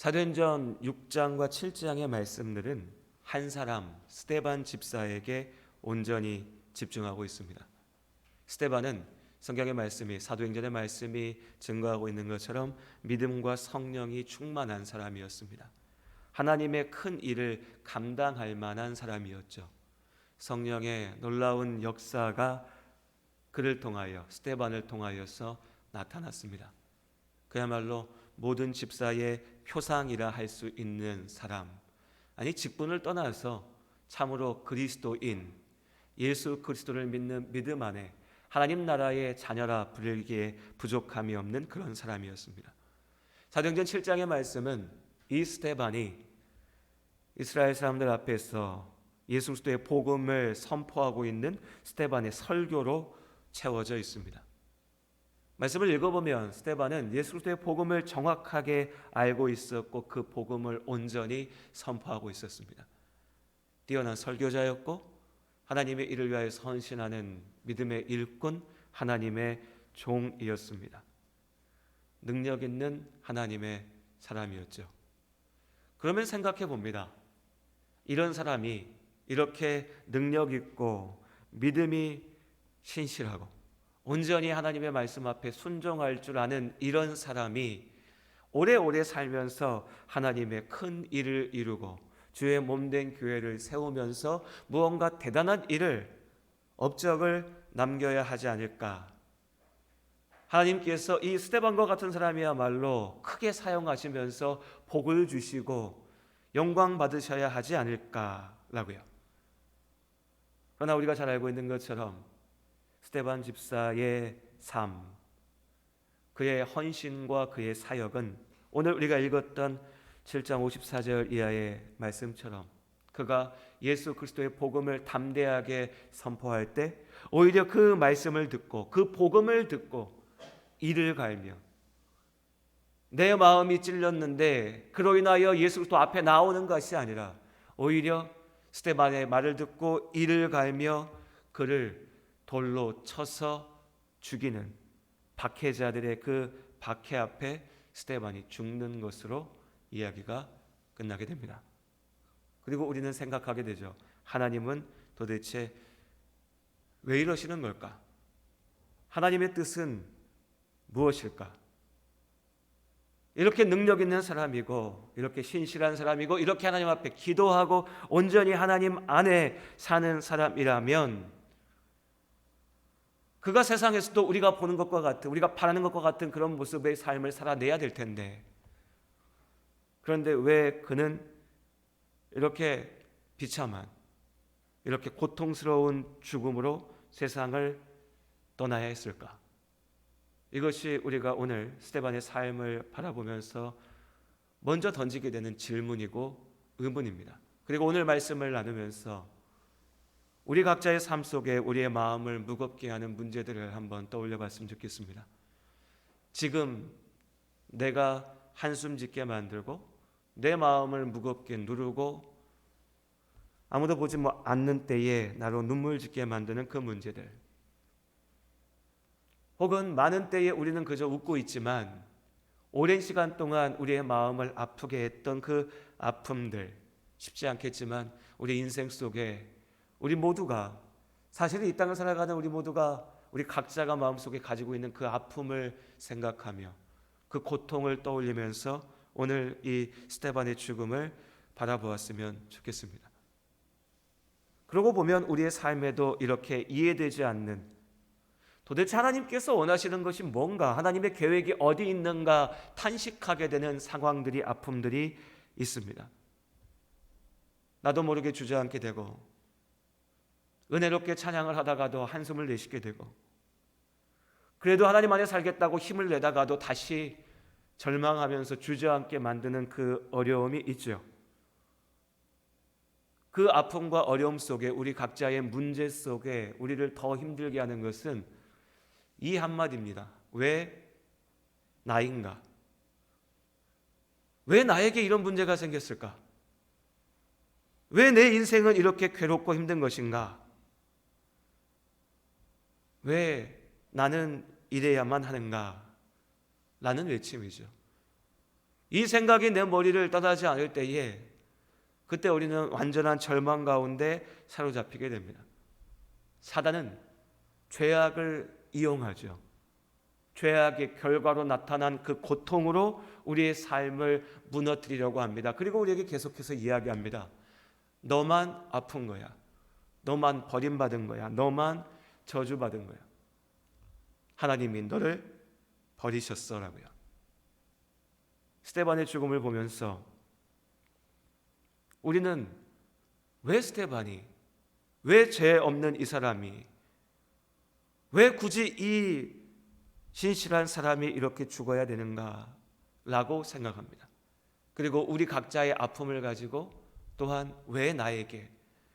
사도행전 6장과 7장의 말씀들은 한 사람 스데반 집사에게 온전히 집중하고 있습니다. 스데반은 성경의 말씀이, 사도행전의 말씀이 증거하고 있는 것처럼 믿음과 성령이 충만한 사람이었습니다. 하나님의 큰 일을 감당할 만한 사람이었죠. 성령의 놀라운 역사가 그를 통하여, 스데반을 통하여서 나타났습니다. 그야말로 모든 집사의 표상이라 할 수 있는 사람, 아니 직분을 떠나서 참으로 그리스도인, 예수 그리스도를 믿는 믿음 안에 하나님 나라의 자녀라 부르기에 부족함이 없는 그런 사람이었습니다. 사도행전 7장의 말씀은 이 스데반이 이스라엘 사람들 앞에서 예수 그리스도의 복음을 선포하고 있는 스데반의 설교로 채워져 있습니다. 말씀을 읽어보면 스데반은 예수 그리스도의 복음을 정확하게 알고 있었고 그 복음을 온전히 선포하고 있었습니다. 뛰어난 설교자였고 하나님의 일을 위하여 헌신하는 믿음의 일꾼, 하나님의 종이었습니다. 능력 있는 하나님의 사람이었죠. 그러면 생각해 봅니다. 이런 사람이 이렇게 능력 있고 믿음이 신실하고 온전히 하나님의 말씀 앞에 순종할 줄 아는 이런 사람이 오래오래 살면서 하나님의 큰 일을 이루고 주의 몸된 교회를 세우면서 무언가 대단한 일을, 업적을 남겨야 하지 않을까. 하나님께서 이 스데반과 같은 사람이야말로 크게 사용하시면서 복을 주시고 영광 받으셔야 하지 않을까라고요. 그러나 우리가 잘 알고 있는 것처럼 스데반 집사의 삶, 그의 헌신과 그의 사역은 오늘 우리가 읽었던 7장 54절 이하의 말씀처럼 그가 예수 그리스도의 복음을 담대하게 선포할 때 오히려 그 말씀을 듣고 그 복음을 듣고 이를 갈며 내 마음이 찔렸는데 그로 인하여 예수 그리스도 앞에 나오는 것이 아니라 오히려 스데반의 말을 듣고 이를 갈며 그를 돌로 쳐서 죽이는 박해자들의 그 박해 앞에 스데반이 죽는 것으로 이야기가 끝나게 됩니다. 그리고 우리는 생각하게 되죠. 하나님은 도대체 왜 이러시는 걸까? 하나님의 뜻은 무엇일까? 이렇게 능력 있는 사람이고 이렇게 신실한 사람이고 이렇게 하나님 앞에 기도하고 온전히 하나님 안에 사는 사람이라면 그가 세상에서도 우리가 보는 것과 같은, 우리가 바라는 것과 같은 그런 모습의 삶을 살아내야 될 텐데, 그런데 왜 그는 이렇게 비참한, 이렇게 고통스러운 죽음으로 세상을 떠나야 했을까? 이것이 우리가 오늘 스데반의 삶을 바라보면서 먼저 던지게 되는 질문이고 의문입니다. 그리고 오늘 말씀을 나누면서 우리 각자의 삶 속에 우리의 마음을 무겁게 하는 문제들을 한번 떠올려 봤으면 좋겠습니다. 지금 내가 한숨 짓게 만들고 내 마음을 무겁게 누르고 아무도 보지 않는 때에 나로 눈물 짓게 만드는 그 문제들, 혹은 많은 때에 우리는 그저 웃고 있지만 오랜 시간 동안 우리의 마음을 아프게 했던 그 아픔들, 쉽지 않겠지만 우리 인생 속에 우리 모두가, 사실 이 땅을 살아가는 우리 모두가 우리 각자가 마음속에 가지고 있는 그 아픔을 생각하며 그 고통을 떠올리면서 오늘 이 스데반의 죽음을 바라보았으면 좋겠습니다. 그러고 보면 우리의 삶에도 이렇게 이해되지 않는, 도대체 하나님께서 원하시는 것이 뭔가, 하나님의 계획이 어디 있는가 탄식하게 되는 상황들이, 아픔들이 있습니다. 나도 모르게 주저앉게 되고 은혜롭게 찬양을 하다가도 한숨을 내쉬게 되고 그래도 하나님 안에 살겠다고 힘을 내다가도 다시 절망하면서 주저앉게 만드는 그 어려움이 있죠. 그 아픔과 어려움 속에 우리 각자의 문제 속에 우리를 더 힘들게 하는 것은 이 한마디입니다. 왜 나인가? 왜 나에게 이런 문제가 생겼을까? 왜 내 인생은 이렇게 괴롭고 힘든 것인가? 왜 나는 이래야만 하는가? 라는 외침이죠. 이 생각이 내 머리를 떠나지 않을 때에 그때 우리는 완전한 절망 가운데 사로잡히게 됩니다. 사단은 죄악을 이용하죠. 죄악의 결과로 나타난 그 고통으로 우리의 삶을 무너뜨리려고 합니다. 그리고 우리에게 계속해서 이야기합니다. 너만 아픈 거야. 너만 버림받은 거야. 너만 저주받은 거야. 하나님이 너를 버리셨어라고요. 스데반의 죽음을 보면서 우리는 왜 스데반이, 왜 죄 없는 이 사람이, 왜 굳이 이 신실한 사람이 이렇게 죽어야 되는가라고 생각합니다. 그리고 우리 각자의 아픔을 가지고 또한 왜 나에게,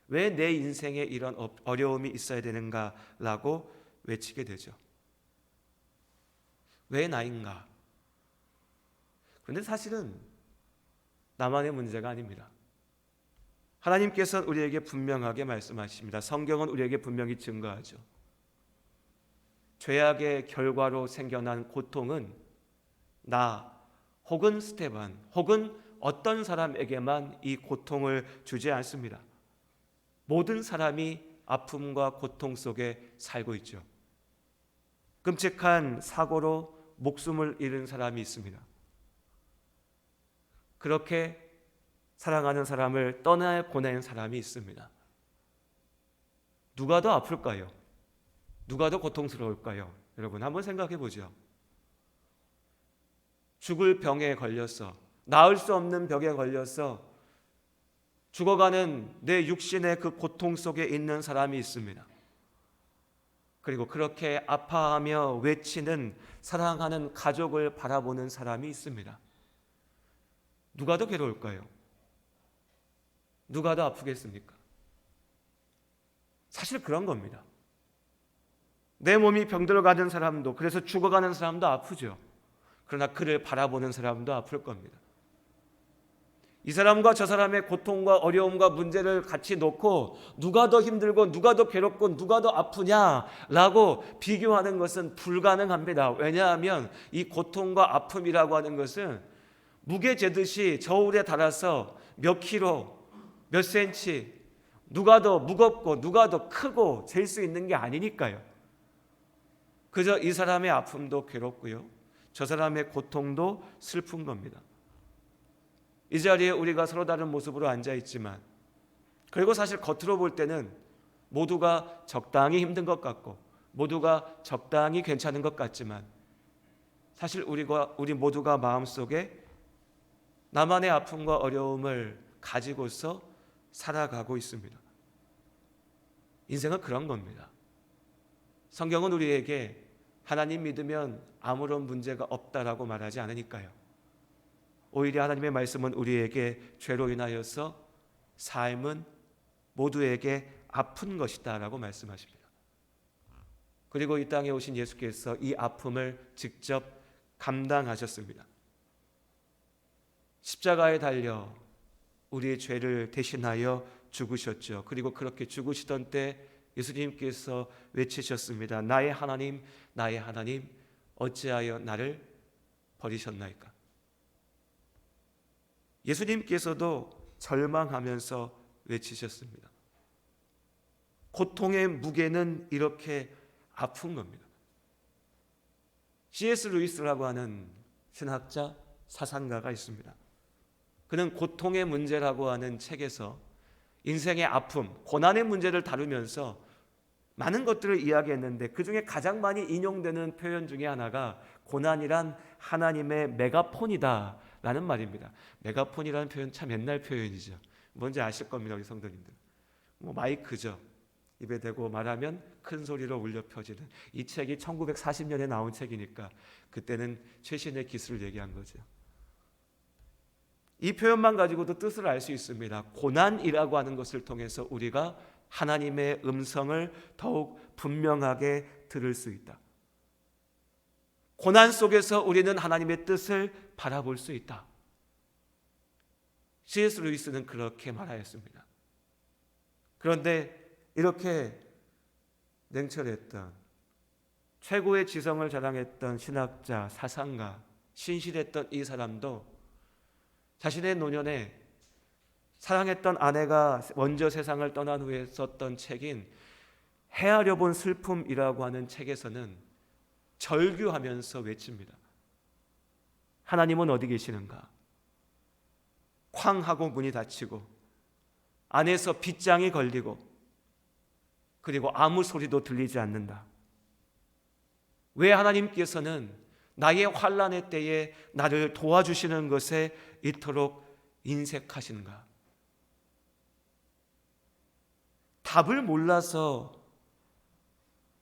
왜 내 인생에 이런 어려움이 있어야 되는가라고 외치게 되죠. 왜 나인가? 그런데 사실은 나만의 문제가 아닙니다. 하나님께서는 우리에게 분명하게 말씀하십니다. 성경은 우리에게 분명히 증거하죠. 죄악의 결과로 생겨난 고통은 나 혹은 스데반 혹은 어떤 사람에게만 이 고통을 주지 않습니다. 모든 사람이 아픔과 고통 속에 살고 있죠. 끔찍한 사고로 목숨을 잃은 사람이 있습니다. 그렇게 사랑하는 사람을 떠나보낸 사람이 있습니다. 누가 더 아플까요? 누가 더 고통스러울까요? 여러분 한번 생각해 보죠. 죽을 병에 걸려서, 나을 수 없는 병에 걸려서 죽어가는 내 육신의 그 고통 속에 있는 사람이 있습니다. 그리고 그렇게 아파하며 외치는 사랑하는 가족을 바라보는 사람이 있습니다. 누가 더 괴로울까요? 누가 더 아프겠습니까? 사실 그런 겁니다. 내 몸이 병들어가는 사람도, 그래서 죽어가는 사람도 아프죠. 그러나 그를 바라보는 사람도 아플 겁니다. 이 사람과 저 사람의 고통과 어려움과 문제를 같이 놓고 누가 더 힘들고 누가 더 괴롭고 누가 더 아프냐라고 비교하는 것은 불가능합니다. 왜냐하면 이 고통과 아픔이라고 하는 것은 무게 재듯이 저울에 달아서 몇 킬로, 몇 센치, 누가 더 무겁고 누가 더 크고 잴 수 있는 게 아니니까요. 그저 이 사람의 아픔도 괴롭고요, 저 사람의 고통도 슬픈 겁니다. 이 자리에 우리가 서로 다른 모습으로 앉아있지만, 그리고 사실 겉으로 볼 때는 모두가 적당히 힘든 것 같고 모두가 적당히 괜찮은 것 같지만, 사실 우리 모두가 마음속에 나만의 아픔과 어려움을 가지고서 살아가고 있습니다. 인생은 그런 겁니다. 성경은 우리에게 하나님 믿으면 아무런 문제가 없다라고 말하지 않으니까요. 오히려 하나님의 말씀은 우리에게 죄로 인하여서 삶은 모두에게 아픈 것이다 라고 말씀하십니다. 그리고 이 땅에 오신 예수께서 이 아픔을 직접 감당하셨습니다. 십자가에 달려 우리의 죄를 대신하여 죽으셨죠. 그리고 그렇게 죽으시던 때 예수님께서 외치셨습니다. 나의 하나님, 나의 하나님, 어찌하여 나를 버리셨나이까? 예수님께서도 절망하면서 외치셨습니다. 고통의 무게는 이렇게 아픈 겁니다. C.S. 루이스라고 하는 신학자, 사상가가 있습니다. 그는 고통의 문제라고 하는 책에서 인생의 아픔, 고난의 문제를 다루면서 많은 것들을 이야기했는데, 그 중에 가장 많이 인용되는 표현 중에 하나가 고난이란 하나님의 메가폰이다 라는 말입니다. 메가폰이라는 표현 참 옛날 표현이죠. 뭔지 아실 겁니다, 우리 성도님들. 마이크죠. 입에 대고 말하면 큰 소리로 울려 퍼지는. 이 책이 1940년에 나온 책이니까 그때는 최신의 기술을 얘기한 거죠. 이 표현만 가지고도 뜻을 알 수 있습니다. 고난이라고 하는 것을 통해서 우리가 하나님의 음성을 더욱 분명하게 들을 수 있다. 고난 속에서 우리는 하나님의 뜻을 바라볼 수 있다. C.S. 루이스는 그렇게 말하였습니다. 그런데 이렇게 냉철했던, 최고의 지성을 자랑했던 신학자, 사상가, 신실했던 이 사람도 자신의 노년에 사랑했던 아내가 먼저 세상을 떠난 후에 썼던 책인 헤아려 본 슬픔이라고 하는 책에서는 절규하면서 외칩니다. 하나님은 어디 계시는가? 쾅 하고 문이 닫히고 안에서 빗장이 걸리고 그리고 아무 소리도 들리지 않는다. 왜 하나님께서는 나의 환난의 때에 나를 도와주시는 것에 이토록 인색하신가? 답을 몰라서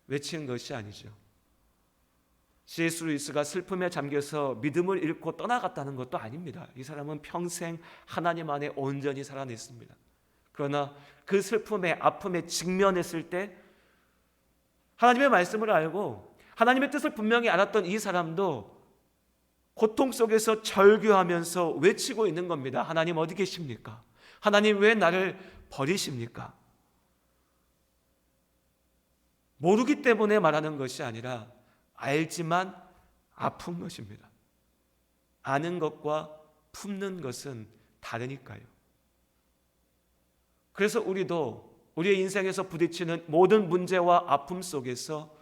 외치는 것이 아니죠. C.S. 루이스가 슬픔에 잠겨서 믿음을 잃고 떠나갔다는 것도 아닙니다. 이 사람은 평생 하나님 안에 온전히 살아냈습니다. 그러나 그 슬픔에 아픔에 직면했을 때 하나님의 말씀을 알고 하나님의 뜻을 분명히 알았던 이 사람도 고통 속에서 절규하면서 외치고 있는 겁니다. 하나님 어디 계십니까? 하나님 왜 나를 버리십니까? 모르기 때문에 말하는 것이 아니라 알지만 아픈 것입니다. 아는 것과 품는 것은 다르니까요. 그래서 우리도 우리의 인생에서 부딪히는 모든 문제와 아픔 속에서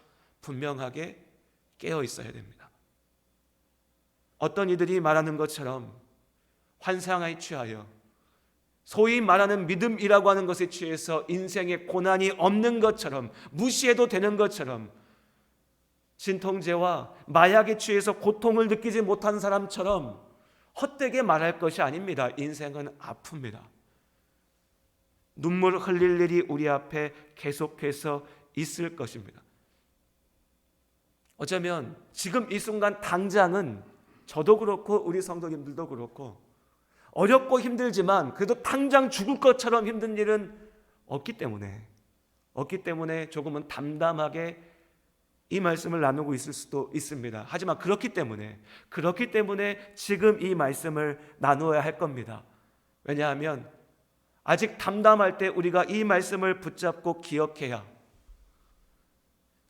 분명하게 깨어 있어야 됩니다. 어떤 이들이 말하는 것처럼 환상에 취하여 소위 말하는 믿음이라고 하는 것에 취해서 인생에 고난이 없는 것처럼 무시해도 되는 것처럼 진통제와 마약에 취해서 고통을 느끼지 못한 사람처럼 헛되게 말할 것이 아닙니다. 인생은 아픕니다. 눈물 흘릴 일이 우리 앞에 계속해서 있을 것입니다. 어쩌면 지금 이 순간 당장은 저도 그렇고 우리 성도님들도 그렇고 어렵고 힘들지만 그래도 당장 죽을 것처럼 힘든 일은 없기 때문에 조금은 담담하게 이 말씀을 나누고 있을 수도 있습니다. 하지만 그렇기 때문에 지금 이 말씀을 나누어야 할 겁니다. 왜냐하면 아직 담담할 때 우리가 이 말씀을 붙잡고 기억해야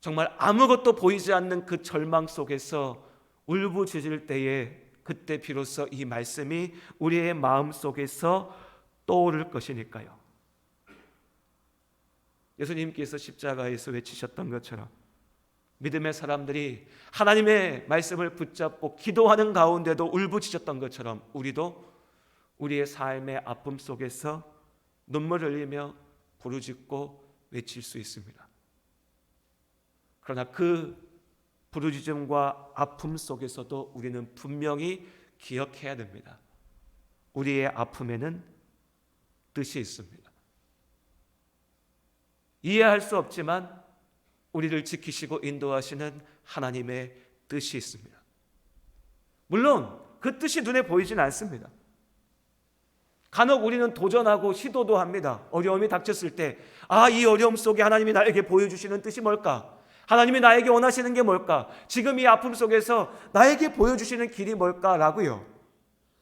정말 아무것도 보이지 않는 그 절망 속에서 울부짖을 때에 그때 비로소 이 말씀이 우리의 마음 속에서 떠오를 것이니까요. 예수님께서 십자가에서 외치셨던 것처럼 믿음의 사람들이 하나님의 말씀을 붙잡고 기도하는 가운데도 울부짖었던 것처럼 우리도 우리의 삶의 아픔 속에서 눈물을 흘리며 부르짖고 외칠 수 있습니다. 그러나 그 부르짖음과 아픔 속에서도 우리는 분명히 기억해야 됩니다. 우리의 아픔에는 뜻이 있습니다. 이해할 수 없지만 우리를 지키시고 인도하시는 하나님의 뜻이 있습니다. 물론 그 뜻이 눈에 보이진 않습니다. 간혹 우리는 도전하고 시도도 합니다. 어려움이 닥쳤을 때 이 어려움 속에 하나님이 나에게 보여주시는 뜻이 뭘까? 하나님이 나에게 원하시는 게 뭘까? 지금 이 아픔 속에서 나에게 보여주시는 길이 뭘까라고요.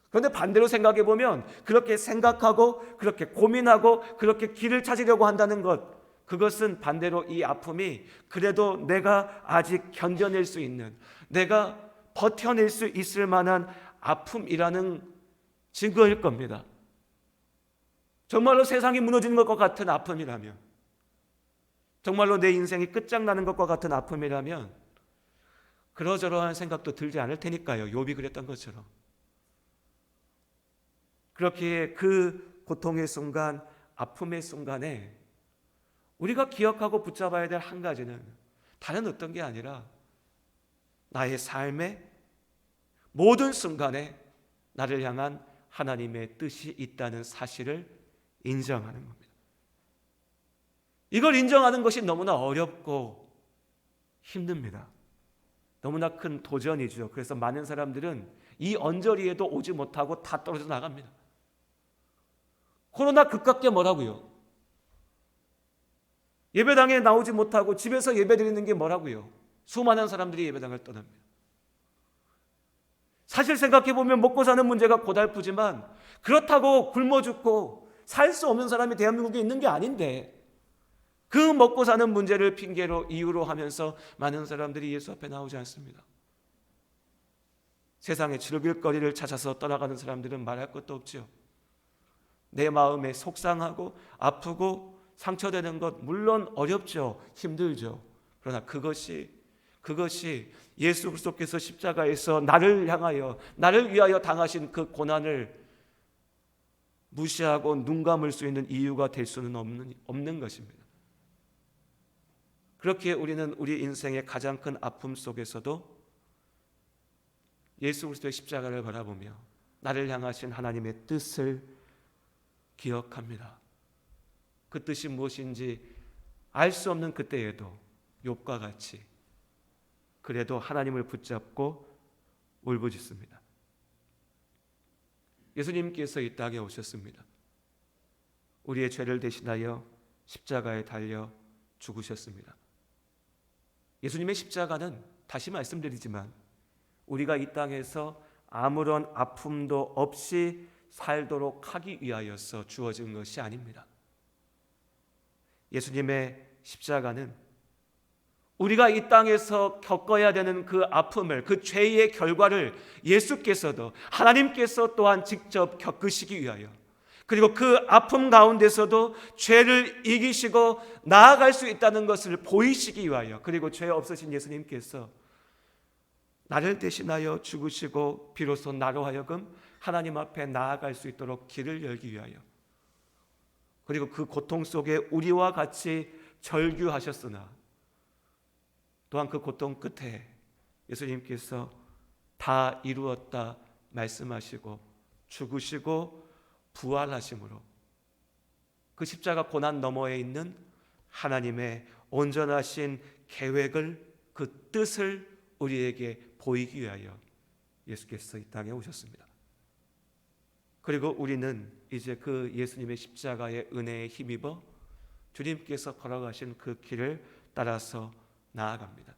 그런데 반대로 생각해 보면 그렇게 생각하고 그렇게 고민하고 그렇게 길을 찾으려고 한다는 것, 그것은 반대로 이 아픔이 그래도 내가 아직 견뎌낼 수 있는, 내가 버텨낼 수 있을 만한 아픔이라는 증거일 겁니다. 정말로 세상이 무너지는 것과 같은 아픔이라면, 정말로 내 인생이 끝장나는 것과 같은 아픔이라면 그러저러한 생각도 들지 않을 테니까요. 욥이 그랬던 것처럼. 그렇게 그 고통의 순간, 아픔의 순간에 우리가 기억하고 붙잡아야 될 한 가지는 다른 어떤 게 아니라 나의 삶의 모든 순간에 나를 향한 하나님의 뜻이 있다는 사실을 인정하는 겁니다. 이걸 인정하는 것이 너무나 어렵고 힘듭니다. 너무나 큰 도전이죠. 그래서 많은 사람들은 이 언저리에도 오지 못하고 다 떨어져 나갑니다. 코로나 급깝게 뭐라고요? 예배당에 나오지 못하고 집에서 예배드리는 게 뭐라고요? 수많은 사람들이 예배당을 떠납니다. 사실 생각해보면 먹고 사는 문제가 고달프지만 그렇다고 굶어 죽고 살 수 없는 사람이 대한민국에 있는 게 아닌데 그 먹고 사는 문제를 핑계로 이유로 하면서 많은 사람들이 예수 앞에 나오지 않습니다. 세상의 즐길 거리를 찾아서 떠나가는 사람들은 말할 것도 없죠. 내 마음에 속상하고 아프고 상처되는 것 물론 어렵죠. 힘들죠. 그러나 그것이 예수 그리스도께서 십자가에서 나를 향하여 나를 위하여 당하신 그 고난을 무시하고 눈 감을 수 있는 이유가 될 수는 없는 것입니다. 그렇게 우리는 우리 인생의 가장 큰 아픔 속에서도 예수 그리스도의 십자가를 바라보며 나를 향하신 하나님의 뜻을 기억합니다. 그 뜻이 무엇인지 알 수 없는 그때에도 욥과 같이 그래도 하나님을 붙잡고 울부짖습니다. 예수님께서 이 땅에 오셨습니다. 우리의 죄를 대신하여 십자가에 달려 죽으셨습니다. 예수님의 십자가는 다시 말씀드리지만 우리가 이 땅에서 아무런 아픔도 없이 살도록 하기 위하여서 주어진 것이 아닙니다. 예수님의 십자가는 우리가 이 땅에서 겪어야 되는 그 아픔을, 그 죄의 결과를 예수께서도 하나님께서 또한 직접 겪으시기 위하여, 그리고 그 아픔 가운데서도 죄를 이기시고 나아갈 수 있다는 것을 보이시기 위하여, 그리고 죄 없으신 예수님께서 나를 대신하여 죽으시고 비로소 나로 하여금 하나님 앞에 나아갈 수 있도록 길을 열기 위하여, 그리고 그 고통 속에 우리와 같이 절규하셨으나 또한 그 고통 끝에 예수님께서 다 이루었다 말씀하시고 죽으시고 부활하심으로 그 십자가 고난 너머에 있는 하나님의 온전하신 계획을, 그 뜻을 우리에게 보이기 위하여 예수께서 이 땅에 오셨습니다. 그리고 우리는 이제 그 예수님의 십자가의 은혜에 힘입어 주님께서 걸어가신 그 길을 따라서 나아갑니다.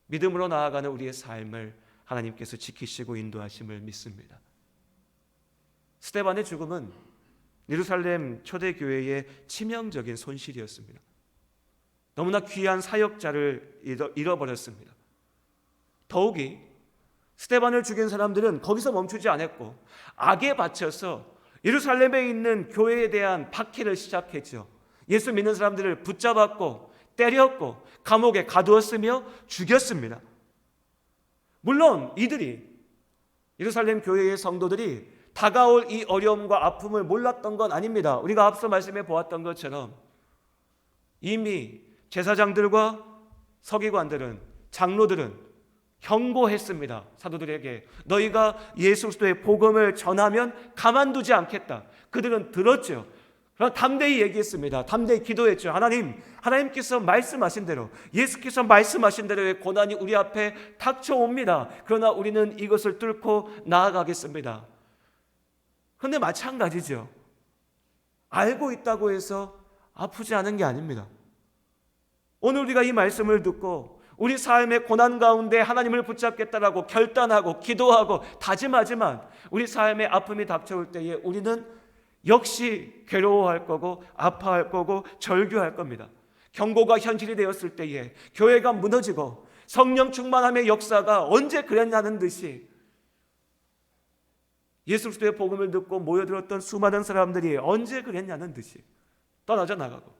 믿음으로 나아가는 우리의 삶을 하나님께서 지키시고 인도하심을 믿습니다. 스데반의 죽음은 예루살렘 초대교회의 치명적인 손실이었습니다. 너무나 귀한 사역자를 잃어버렸습니다. 더욱이 스데반을 죽인 사람들은 거기서 멈추지 않았고 악에 바쳐서 예루살렘에 있는 교회에 대한 박해를 시작했죠. 예수 믿는 사람들을 붙잡았고 때렸고 감옥에 가두었으며 죽였습니다. 물론 이들이, 예루살렘 교회의 성도들이 다가올 이 어려움과 아픔을 몰랐던 건 아닙니다. 우리가 앞서 말씀해 보았던 것처럼 이미 제사장들과 서기관들은, 장로들은 경고했습니다. 사도들에게 너희가 예수 그리스도의 복음을 전하면 가만두지 않겠다. 그들은 들었죠. 그럼 담대히 얘기했습니다. 담대히 기도했죠. 하나님께서 말씀하신 대로, 예수께서 말씀하신 대로의 고난이 우리 앞에 닥쳐옵니다. 그러나 우리는 이것을 뚫고 나아가겠습니다. 그런데 마찬가지죠. 알고 있다고 해서 아프지 않은 게 아닙니다. 오늘 우리가 이 말씀을 듣고 우리 삶의 고난 가운데 하나님을 붙잡겠다라고 결단하고 기도하고 다짐하지만 우리 삶의 아픔이 닥쳐올 때에 우리는 역시 괴로워할 거고 아파할 거고 절규할 겁니다. 경고가 현실이 되었을 때에 교회가 무너지고 성령 충만함의 역사가 언제 그랬냐는 듯이 예수 그리스도의 복음을 듣고 모여들었던 수많은 사람들이 언제 그랬냐는 듯이 떠나져 나가고,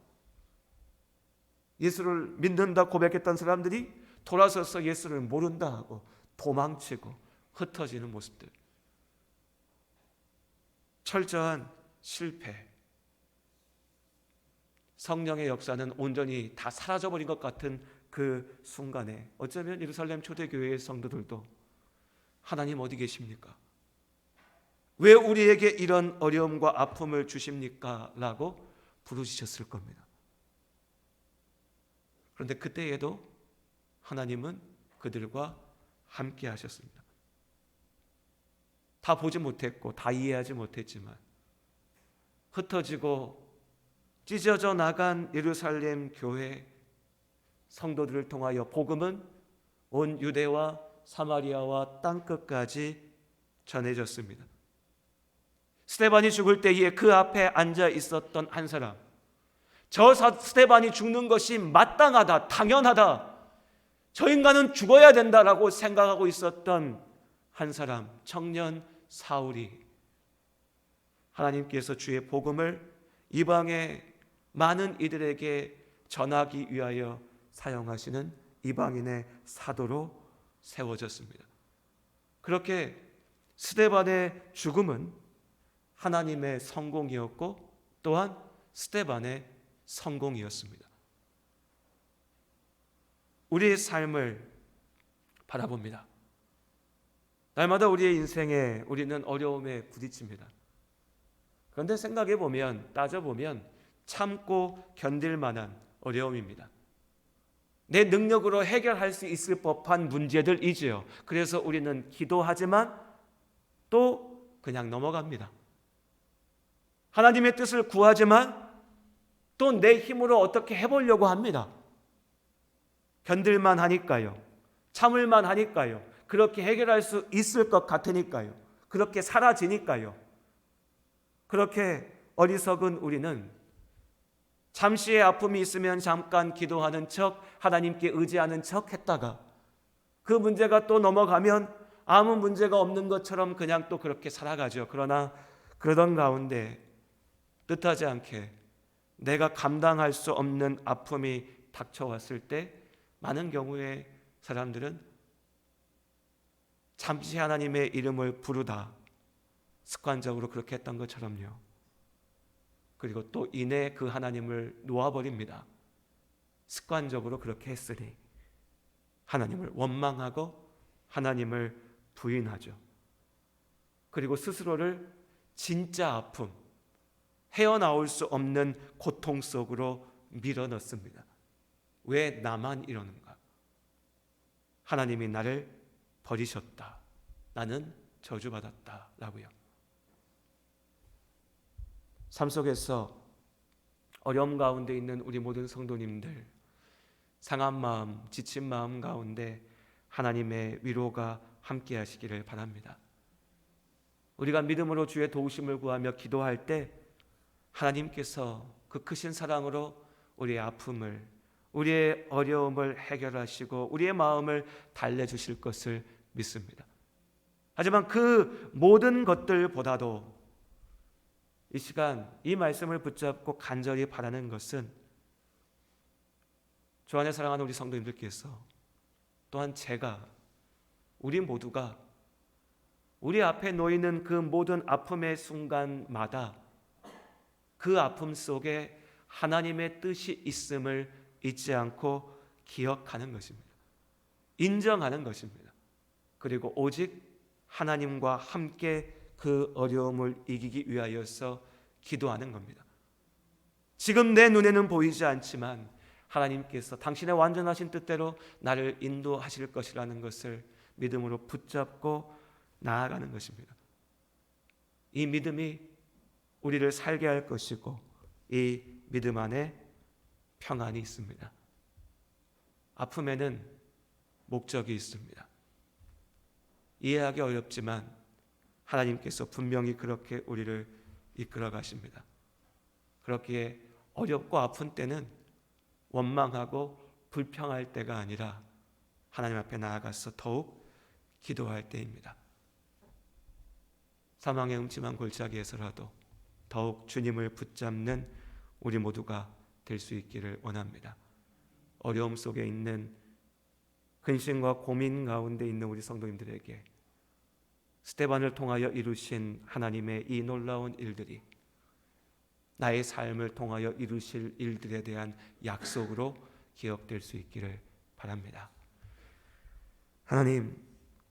예수를 믿는다 고백했던 사람들이 돌아서서 예수를 모른다 하고 도망치고 흩어지는 모습들, 철저한 실패, 성령의 역사는 온전히 다 사라져버린 것 같은 그 순간에 어쩌면 예루살렘 초대교회의 성도들도 하나님 어디 계십니까? 왜 우리에게 이런 어려움과 아픔을 주십니까? 라고 부르짖었을 겁니다. 그런데 그때에도 하나님은 그들과 함께 하셨습니다. 다 보지 못했고 다 이해하지 못했지만 흩어지고 찢어져 나간 예루살렘 교회 성도들을 통하여 복음은 온 유대와 사마리아와 땅끝까지 전해졌습니다. 스데반이 죽을 때에 그 앞에 앉아 있었던 한 사람, 저 스데반이 죽는 것이 마땅하다, 당연하다, 저 인간은 죽어야 된다라고 생각하고 있었던 한 사람 청년 사울이 하나님께서 주의 복음을 이방의 많은 이들에게 전하기 위하여 사용하시는 이방인의 사도로 세워졌습니다. 그렇게 스데반의 죽음은 하나님의 성공이었고 또한 스데반의 성공이었습니다. 우리의 삶을 바라봅니다. 날마다 우리의 인생에 우리는 어려움에 부딪힙니다. 그런데 생각해 보면, 따져보면 참고 견딜 만한 어려움입니다. 내 능력으로 해결할 수 있을 법한 문제들이지요. 그래서 우리는 기도하지만 또 그냥 넘어갑니다. 하나님의 뜻을 구하지만 또 내 힘으로 어떻게 해보려고 합니다. 견딜만 하니까요. 참을만 하니까요. 그렇게 해결할 수 있을 것 같으니까요. 그렇게 사라지니까요. 그렇게 어리석은 우리는 잠시의 아픔이 있으면 잠깐 기도하는 척, 하나님께 의지하는 척 했다가 그 문제가 또 넘어가면 아무 문제가 없는 것처럼 그냥 또 그렇게 살아가죠. 그러나 그러던 가운데 뜻하지 않게 내가 감당할 수 없는 아픔이 닥쳐왔을 때 많은 경우에 사람들은 잠시 하나님의 이름을 부르다 습관적으로 그렇게 했던 것처럼요. 그리고 또 이내 그 하나님을 놓아버립니다. 습관적으로 그렇게 했으니 하나님을 원망하고 하나님을 부인하죠. 그리고 스스로를 진짜 아픔, 헤어나올 수 없는 고통 속으로 밀어넣습니다. 왜 나만 이러는가? 하나님이 나를 버리셨다. 나는 저주받았다. 라고요. 삶 속에서 어려움 가운데 있는 우리 모든 성도님들, 상한 마음, 지친 마음 가운데 하나님의 위로가 함께 하시기를 바랍니다. 우리가 믿음으로 주의 도우심을 구하며 기도할 때 하나님께서 그 크신 사랑으로 우리의 아픔을, 우리의 어려움을 해결하시고 우리의 마음을 달래주실 것을 믿습니다. 하지만 그 모든 것들보다도 이 시간 이 말씀을 붙잡고 간절히 바라는 것은 주 안에 사랑하는 우리 성도님들께서 또한 제가, 우리 모두가 우리 앞에 놓이는 그 모든 아픔의 순간마다 그 아픔 속에 하나님의 뜻이 있음을 잊지 않고 기억하는 것입니다. 인정하는 것입니다. 그리고 오직 하나님과 함께 그 어려움을 이기기 위하여서 기도하는 겁니다. 지금 내 눈에는 보이지 않지만 하나님께서 당신의 완전하신 뜻대로 나를 인도하실 것이라는 것을 믿음으로 붙잡고 나아가는 것입니다. 이 믿음이 우리를 살게 할 것이고 이 믿음 안에 평안이 있습니다. 아픔에는 목적이 있습니다. 이해하기 어렵지만 하나님께서 분명히 그렇게 우리를 이끌어 가십니다. 그렇기에 어렵고 아픈 때는 원망하고 불평할 때가 아니라 하나님 앞에 나아가서 더욱 기도할 때입니다. 사망의 음침한 골짜기에서라도 더욱 주님을 붙잡는 우리 모두가 될 수 있기를 원합니다. 어려움 속에 있는 근심과 고민 가운데 있는 우리 성도님들에게 스데반을 통하여 이루신 하나님의 이 놀라운 일들이 나의 삶을 통하여 이루실 일들에 대한 약속으로 기억될 수 있기를 바랍니다. 하나님,